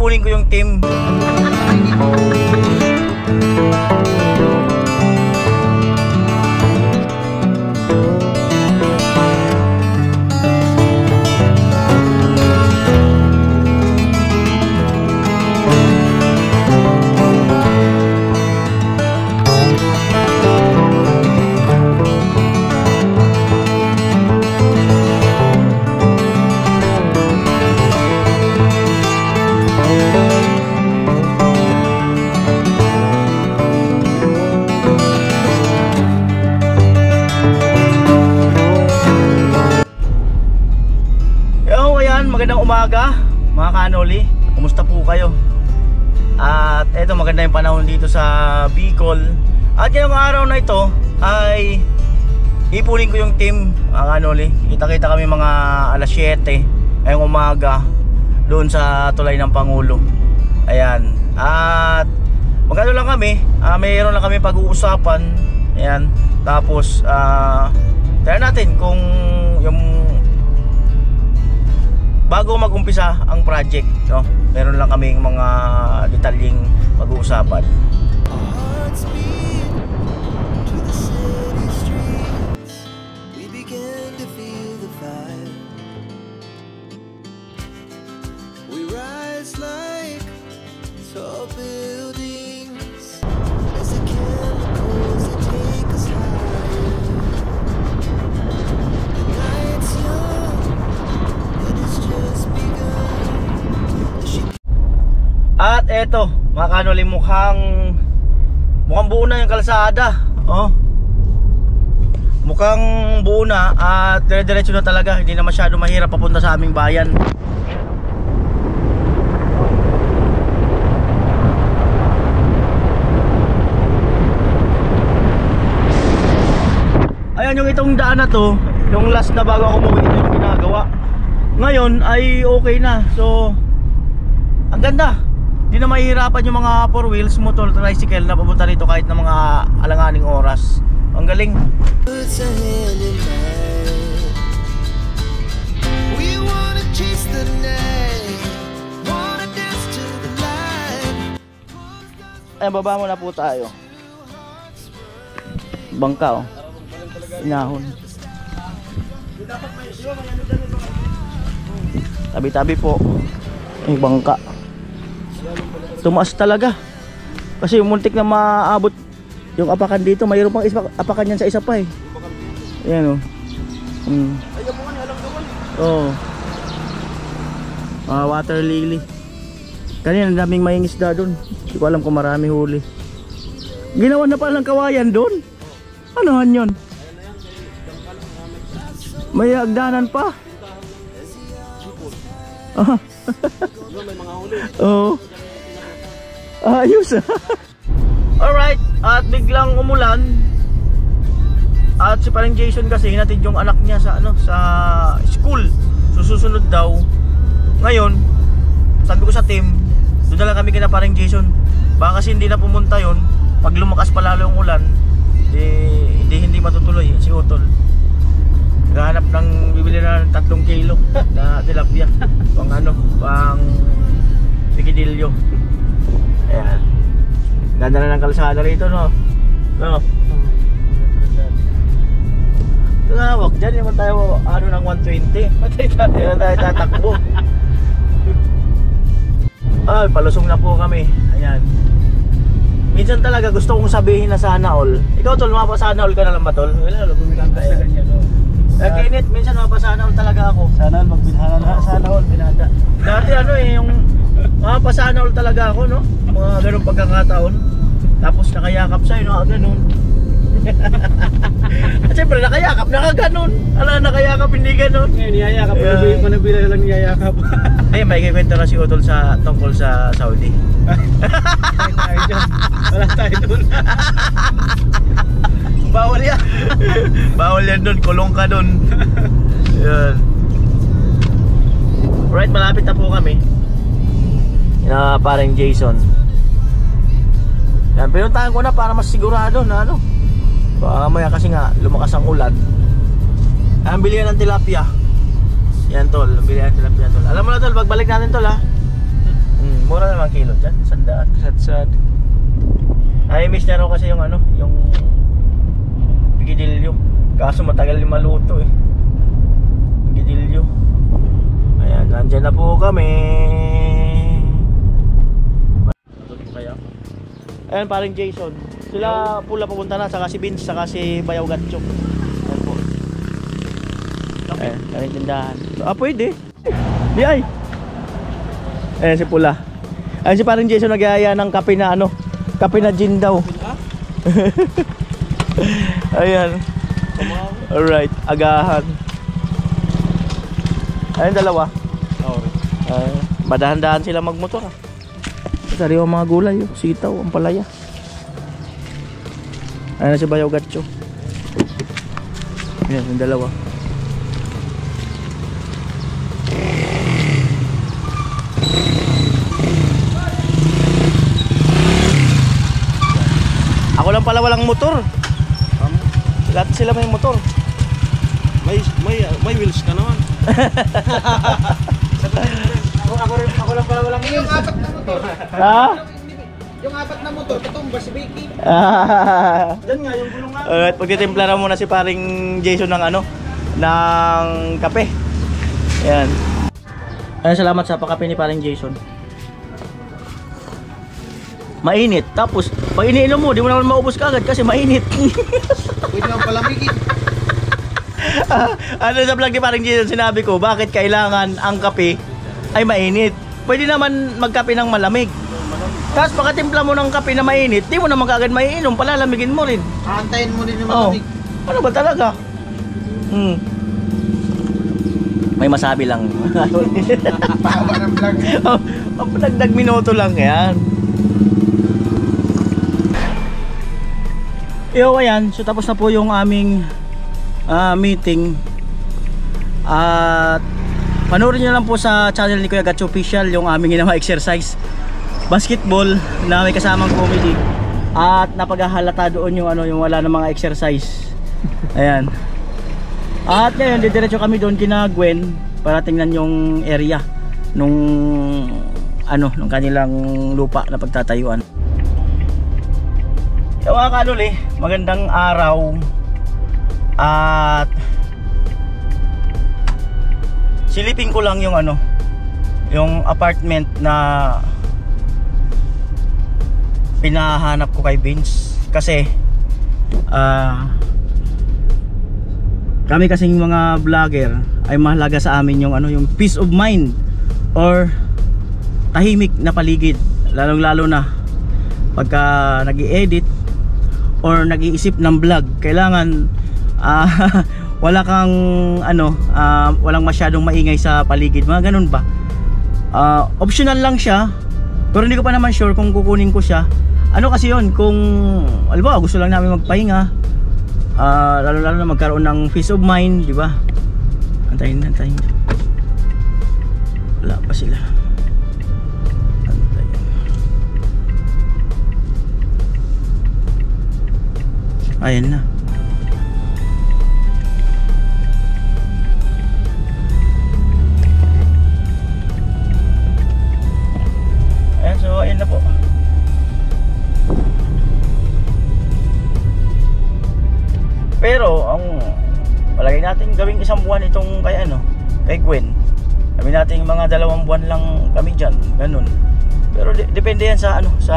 ipunin ko yung team. Magandang umaga mga kanoli, kumusta po kayo? At eto, maganda yung panahon dito sa Bicol. At ngayong araw na ito ay ipunin ko yung team mga kanoli. Kita-kita kami mga alas 7 ngayong umaga doon sa tulay ng Pangulo. Ayan. At magano lang kami, mayroon lang kami pag-uusapan. Ayan. Tapos try natin kung yung bago mag-umpisa ang project, no? Meron lang kaming mga detalyeng pag-uusapan. At eto mga kanoli, mukhang buo na yung kalsada. Oh, mukhang buo na at dire-diretso na talaga. Hindi na masyado mahirap papunta sa aming bayan. Ayan, yung itong daan na to, yung last na bago ako umuwi, ito yung ginagawa. Ngayon ay okay na. So ang ganda. Hindi na mahihirapan yung mga 4 wheels, motor, tricycle na pupunta rito kahit na mga alanganing oras. Ang galing. Ayan, baba muna po tayo. Bangka, oh. Inahon. Tabi-tabi po yung bangka. Tumaas talaga kasi muntik na maabot yung apakan dito. Mayroon pang apakan yan sa isa pa eh. Ayan, oh. Water lily. Kanina daming maingisda doon. Hindi ko alam kung marami huli. Ginawa na palang kawayan doon. Anohan yun? May agdanan pa. May mga huli. Oo. Ayos. Alright, at biglang umulan. At si parang Jason kasi hinatid yung anak niya sa sa school. Susunod daw. Ngayon, sabi ko sa team, doon na lang kami kina parang Jason. Baka kasi hindi na pumunta yon. Pag lumakas pa lalo yung ulan, hindi matutuloy si Utol. Naghahanap ng bibili na ng 3 kilo na tilapia. Pang pikidilyo. Ayan. Ganda na ng kalsada rito, no? No? Wag dyan, naman tayo ng 120. Patay tayo tatakbo. Ay, palusong na po kami. Ayan. Minsan talaga gusto kong sabihin na sana all. Ikaw, Tol, mapasana all ka na lang ba, Tol? Wala, bumilang ka sa ganyan. Kinit, minsan mapasana all talaga ako. Sana all, sana all, binata. Dati yung mapasana all talaga ako, no? Mga ganong pagkakataon. Tapos nakayakap sa'yo, no? Ganon. At siyempre nakayakap, nakaganon. Ala, nakayakap, hindi ganon. Ngayon, niyayakap, panabila lang niyayakap. Ay, may kikwento na si Utol tungkol sa Saudi. Tayo dyan. Wala tayo dun. Bawal yan. Bawal yan dun, kulong ka dun. Yan. Alright, malapit na po kami. Parang Jason. Yan, pinuntahan ko na para mas sigurado na baka maya kasi nga lumakas ang ulan. Ang bilihan ng tilapia. Yan, Tol, bilihan ng tilapia, Tol. Alam mo na, Tol, pagbalik natin, Tol, ha. Mura naman kilo dyan, 100. Sad. Ay, miss na raw kasi yung ano, yung bigidilyo. Kaso matagal yung maluto eh. Bigidilyo. Ayan, nandyan na po kami. Ayan, paring Jason. Sila pula pupunta na, saka si Vince, saka si Bayaw Gatchok. Ayan po. Ayan, karing tindahan. Pwede. Di ay. Ayan si pula. Ayan si paring Jason nag-aaya ng kape na ano, kape na gin daw. Ayan. Alright, agahan. Ayan dalawa. Madahan-dahan sila magmotor ah. Sariwa mga gulay, sitaw, ang palaya. Ayan na si Bayaw Gatcho. Ayan, yung dalawa. Ako lang pala walang motor. Lahat sila may motor. May wheels ka naman. Ako lang pala walang wheels. Ha? Yung 4 na motor, patumba si Vicky. Diyan nga yung gulong nga. Alright, pagtitimpla na muna si paring Jason ng ano, ng kape. Ayan. Salamat sa pakape ni paring Jason. Mainit. Tapos, pag iniinom mo, di mo naman maubos kaagad kasi mainit. Pwede naman palamigin. Ano sa vlog ni paring Jason, sinabi ko, bakit kailangan ang kape ay mainit? Pwede naman magkape ng malamig. Tapos pagkatimpla mo ng kape na mainit, di mo naman kaagad maiinom, palalamigin mo rin. Aantayin mo rin yung malamig. Ano ba talaga? May masabi lang. Pahawa ng vlog. Dagdag minuto lang yan. Ayan, so tapos na po yung aming meeting. At panoorin nyo lang po sa channel ni Kuya Gatcho Official yung aming ginawa exercise basketball na may kasamang comedy. At napaghahalata doon yung ano, yung wala na mga exercise. Ayan. At ngayon didiretso kami doon kina Gwen para tingnan yung area nung ano, nung kanilang lupa na pagtatayuan. Yung mga kaluli, magandang araw. At silipin ko lang yung ano, yung apartment na pinahanap ko kay Vince. Kasi kami kasing mga vlogger ay mahalaga sa amin yung ano, yung peace of mind or tahimik na paligid, lalong lalo na pagka nag-i-edit or nag-iisip ng vlog. Kailangan wala kang ano, walang masyadong maingay sa paligid, mga ganun ba. Optional lang siya, pero hindi ko pa naman sure kung kukunin ko siya. Ano kasi yun, kung halimbawa gusto lang namin magpahinga, lalo na magkaroon ng peace of mind, di ba? Antayin. Wala pa sila. Antayin. Ayan na. Ayan, so ayan na po. Pero ang palagay natin gawing 1 buwan itong kay ano, kay Gwen. Sabi natin mga 2 buwan lang kami diyan, ganun. Pero depende yan sa ano, sa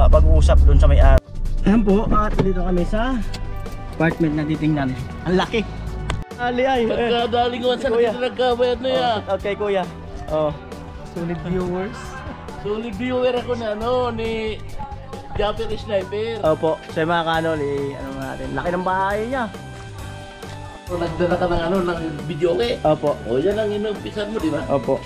pag-uusap doon sa may-ari. Ayan po, at dito kami sa apartment na titingnan. Ang laki. Ali ay. Pagkadalingon sa nagkabayad na yan. Okay kuya. Solid viewers. Solid viewer ako na ano, ni Japper Sniper. Opo, sa mga kanol ano natin. Laki ng bahay niya. Nagdala ka ng ano, ng video okay? Opo. O yan ang inumpisan mo, di ba? Opo.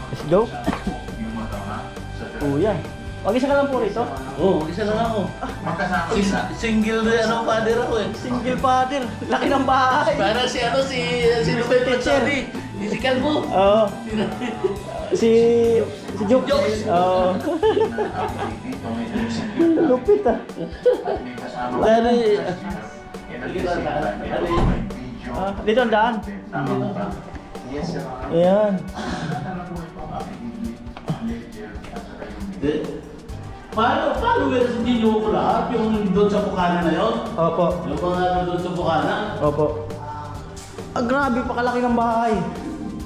Let's go. Kuya. Mag-isa ka lang po rito? Oo, isa lang ako. Single ano, father ako eh. Single father. Laki ng bahay. Para si ano, si Ruben Pachari. Si Calvo. Oo. Si Jokes. Oo. Lupit ah. Dari. Dito ang daan. Ayan. Followers, hindi nyo ko lahat? Yung doon sa Bukana na yun? Opo. Yung mga doon sa Bukana? Opo. Ah, grabe, pakalaki ng bahay.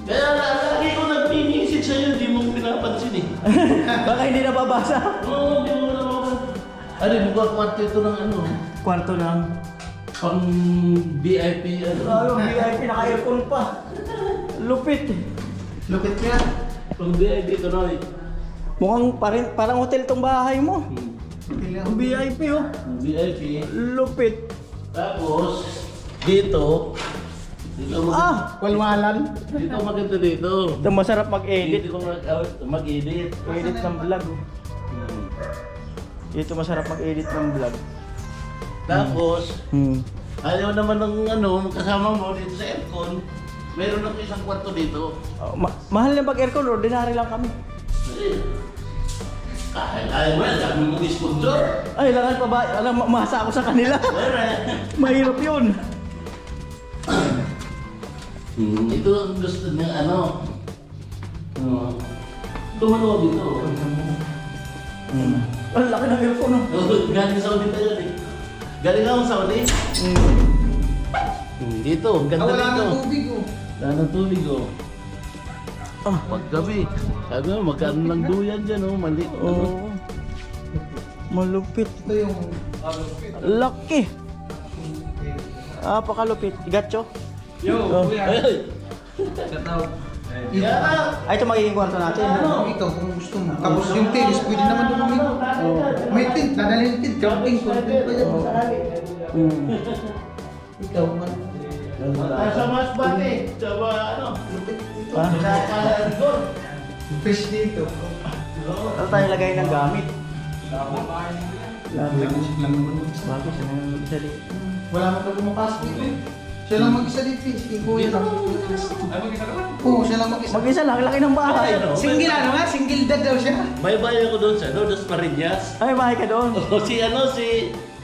Kaya lagi ko nag-message sa'yo, hindi mo pinapansin eh. Baka hindi nababasa. Oo, hindi mo nababasa. Ano, mukhang kwarto ito ng ano? Kwarto lang. Pang VIP ano? VIP, naka-aircon pa. Lupit. Lupit nga. Pang VIP ito na eh. Mukhang parang hotel tong bahay mo. Ang VIP oh. VIP. Lupit. Tapos, dito walwalan. Dito maganda dito. Ito masarap mag-edit. Dito mag-edit. Edit ng vlog. Dito masarap mag-edit ng vlog. Tapos, ayaw naman ng ano, kasama mo dito sa aircon. Meron ako isang kwarto dito. Mahal na mag-aircon, ordinary lang kami. Ayaw mo yan, sabi mo mag-sponsor. Ay, langan pa ba? Alam, masa ako sa kanila. Mahirap yun. Ito ang gusto niya, ano. Tumalo dito. Ang laki ng aircon. Galing Saudi tayo eh. Galing akong Saudi. Dito, ganda dito. Wala ng tubig oh. Wala ng tubig oh. Paggabi. Sabi mo, magkano ng duyan dyan oh, mali. Oo. Malupit. Ito yung Laki. Pakalupit. Gacho? Yo, kuya. Ay! Shoutout. Ay, ito magiging kwarto natin. Ikaw kung gusto mo. Tapos yung tilis, pwede naman doon umigo. May tint, dadalhin tint. Camping, content pa yan. Ikaw man. Sa Masbate, sa ano? Sa Rigor. Fish dito. Ano tayo lagay ng gamit? Music lang naman. Bakit? Saan na isa dito? Wala man daw pumapasok dito. Siya lang mag-isa dito. Si Kuya lang. Ay, mag-isa naman? Oo, siya lang mag-isa. Mag-isa lang, laki ng bahay. Single ano nga? Single dad daw siya. May bahay ako doon sa ano, Dos Marinas. Ay, bahay ka doon.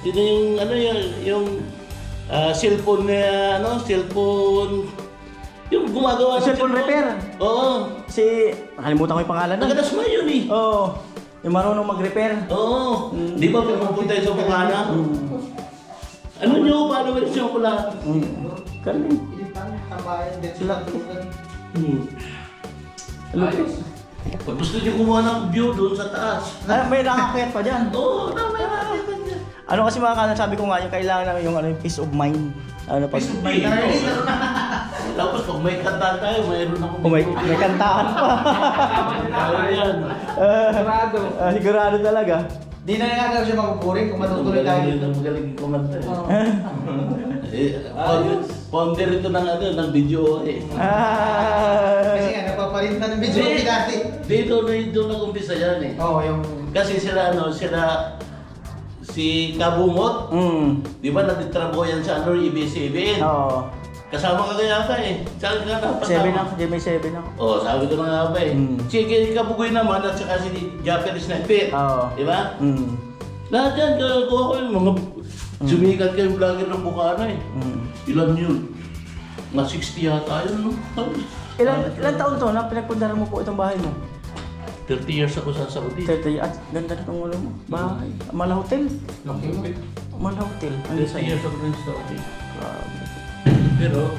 Sino yung ano yung cellphone na ano, cellphone yung gumagawa ng Cellphone repair. Oo. Nakalimutan ko yung pangalan nun. Taga-Dasma yun eh. Oo. Yung marunong mag-repair. Oo. Di ba pumunta tayo sa Bukana? Ano nyo? Paano ba siya ko lahat? Galing. Tambayan dito lang. Lupit. Pag gusto nyo kumuha ng view doon sa taas. Ay, may nakakayat pa dyan. Oo, may nakakita dyan. Ano kasi mga kanan, sabi ko nga, yung kailangan lang yung, ano, yung peace of mind. Ano pag... Peace of mind. Tapos pag may kanta tayo, mayroon ako. May kantahan pa. Yan. Sigurado. Sigurado talaga. Di na nga daw siya mapupuring kung matutuloy tayo. Magaling kumanta. Founder ito ng ano, ng video eh. Kasi nga, napaparinta ng video ko dati. Dito nag-umpisa yan eh. Oo, yung... Kasi sila si Kabumot, di ba nagtitrabaho yan sa ano, EB7? Oo. Kasama ka kaya ka eh. Saan ka na? 7 ako, may 7 ako. Oo, sabi ko na nga ba eh. Si Kabugoy naman at saka si Japanese Sniper. Oo. Di ba? Lahat yan, kuha ko yung mga sumikat kayong vlogger ng Bukana eh. Ilan yun? Mga 60 yata yun, no? Ilan taon to na pinagpundaran mo po itong bahay mo? 30 years ako sa Saudi. 30 at ganda na itong mo. Bahay. Mala Hotel. Mala Hotel. 30 years ako rin sa Saudi. Grabe. Pero,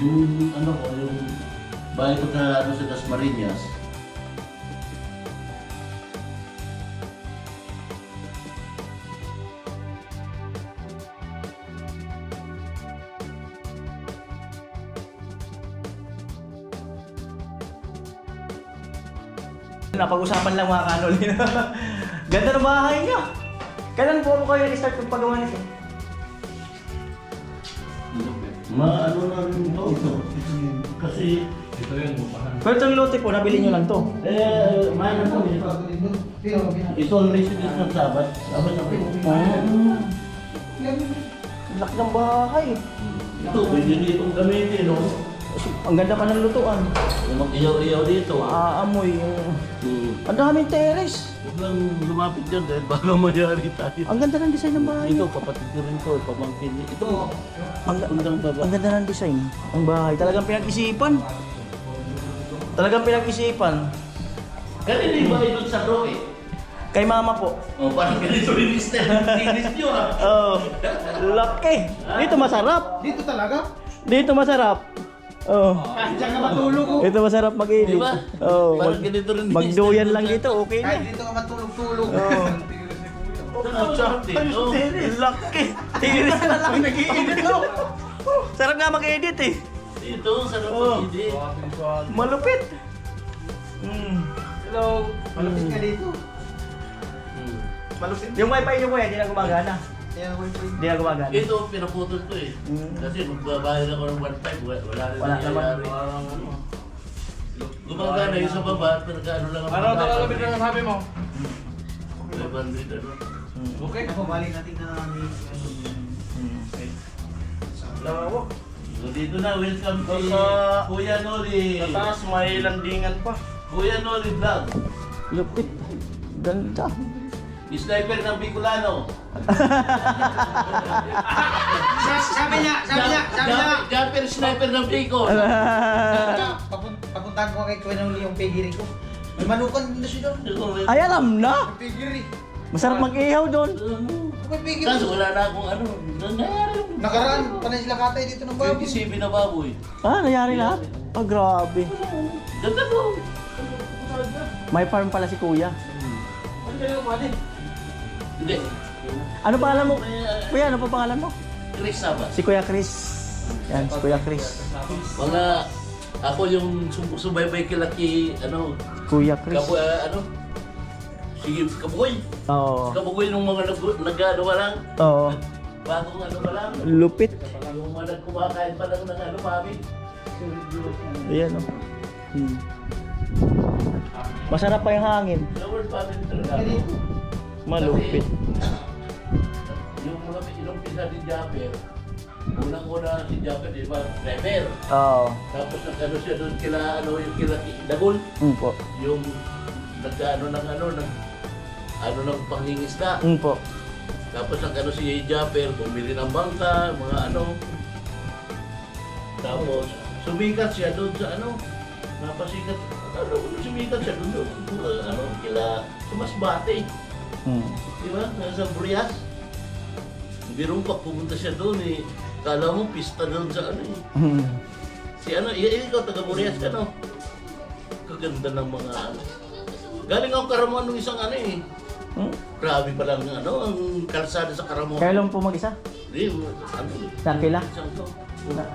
yung ano ko, yung bahay ko sa ano sa Das Marinas, napag-usapan lang mga kanolin. Ganda ng bahay niya. Kailan po kayo i-start yung paggawa nito? ano na rin ito. Kasi, Pero itong lote po, nabili nyo lang to. mahal na ito. Ito ang residence ng Sabat. Sabat na rin. Laki ng bahay. Ito, pwede ditong gamitin, no? Ang ganda pa ng lutuan. Yung mag-iyaw-iyaw dito. Aamoy. Ang daming terrace. Huwag lang lumapit dyan dahil baka mayari tayo. Ang ganda ng design ng bahay. Ito, kapatid ko rin ko, pamangkin. Ito, Ang ganda ng design. Ang bahay. Talagang pinag-isipan. Kanina yung bahay doon sa Roque. Kay mama po. Oh, parang ganito rin tinis nyo ah. Oh, laki. Dito masarap. Dito talaga? Dito masarap. Oh. Kahit dyan ka matulog ko. Dito masarap mag-edit. Diba? Oh, Parang ganito rin magduyan lang dito, okay na. Kahit dito ka matulog-tulog. Oh. Oh. Laki. Tiris na lang nag-i-edit oh. Sarap nga mag-edit eh. Dito, sarap Oh. mag-edit. Malupit. Hello. Malapit ka dito. Malupit. Yung wifi nyo kuya, hindi na gumagana. Kaya wifi. Hindi na gumagana. Ito, pinaputol ko eh. Kasi magbabayad ako ng 1.5, wala rin Wala naman. nangyayari. Gumagana yung sa baba, pinag-ano lang ako. Ano talaga ang sabi mo? 500 ano. Okay. Ako, balik natin na namin. Lawak. So dito na, welcome to Sa- Kuya Noli. Sa taas may landingan pa. Kuya Noli Vlog. Lupit. Ganda. Sniper ng Bicolano. Sabi niya. Jumper sniper ng Bicol. Papuntahan ko kay Kuya Noli yung pigiri ko. May manukan din na siya doon. Ay, alam na. Pigiri. Masarap mag-ihaw doon. May pigiri. Kaso wala na akong ano. Nangyari. Nakaraan, panay sila katay dito ng baboy. 27 na baboy. Ah, nangyari lahat? Ah, grabe. Ganda ko. May farm pala si kuya. Hindi. Ano pangalan mo? Kuya, ano pa pangalan mo? Chris Sabas. Si Kuya Chris. Yan, si Kuya Chris. Mga ako yung subaybay kilaki ano Kuya Chris. ano sige kabugoy Oo. kabugoy nung mga nag-ano pa lang Oo. bagong ano pa lang Lupit. yung mga nagkumakain pa lang ng ano mami. Ayan o. Masarap pa yung hangin. Lower family talaga. Malupit. Yung mga ilang pisa ni Japper, unang-una si Japper, di ba? Driver. Oo. Tapos nag-ano siya doon kila, ano, yung kila Dagol. Po. Yung nag-ano ng ng pangingisda. Po. Tapos nag-ano si Japper, bumili ng bangka, mga ano. Tapos sumikat siya doon sa ano, napasikat. Ano, sumikat siya doon, ano, kila Sumasbate. Di ba? Nasa Burias. Birong pag pumunta siya doon eh, kala mo pista doon sa ano eh. Si ano, ikaw taga Burias ka no? Kaganda ng mga ano. Galing ako Karamuan nung isang ano eh. Grabe pa lang ano, ang kalsada sa Karamuan. Kaya lang po mag-isa? Hindi, ano. Nakila? Isang to.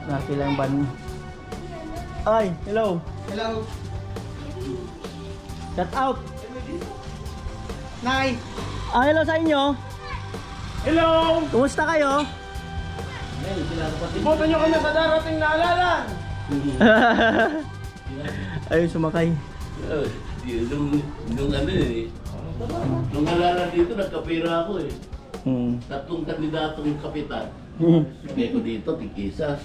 Nakila yung ban mo. Ay, hello. Hello. Shout out. Nay. Ah, hello sa inyo. Hello! Kumusta kayo? Iboto nyo kami sa darating na alalan! Ayun, sumakay. Nung ano eh. Nung nalalan dito, nagkapira ako eh. 3 kandidatong kapitan. Kaya ko dito, tig-isa.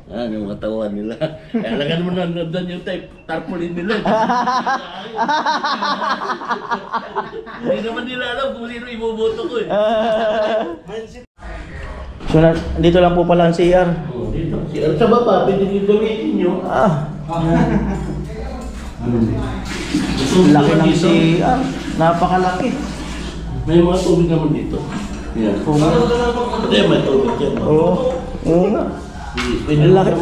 Yung mga tawan nila. Alagan mo na nandan yung type, tarpaulin nila. Hindi naman nila alam kung sino iboboto ko eh. So, dito lang po pala ang CR. Dito, sa baba, pwede nyo gamitin nyo. Laki ng CR. Napakalaki. May mga tubig naman dito. Yan. Hindi, may tubig yan. Oo nga.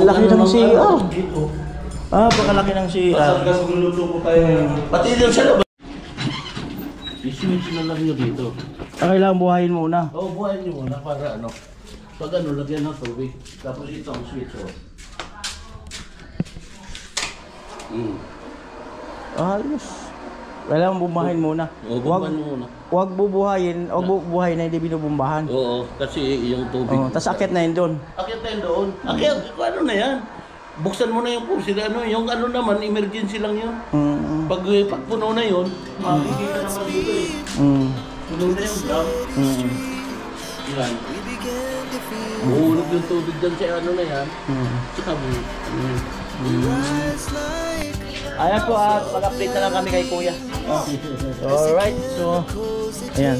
Laki ng CR. Pakalaki ng CR. Pati din sa labas. I-switch na lang nyo dito. Kailangan buhayin muna. Oo, buhayin nyo muna para ano. Pag ano, lagyan ng tubig. Tapos ito ang switch. Ayos. Kailangan bumahin muna. Oo, bumbahan muna. Huwag bubuhayin na hindi binubumbahan. Oo, kasi yung tubig. Tapos akit na yun doon. Akit na yun doon. Akit, ano na yan? Buksan mo na yung pump. Sila, yung ano naman, emergency lang yun. Pag puno na yun, makikita naman dito eh. Puno na yung drum. Yan. Buhulog yung tubig dyan sa ano na yan. Tsaka Ayan po mag-update na lang kami kay Kuya. Alright, so ayan.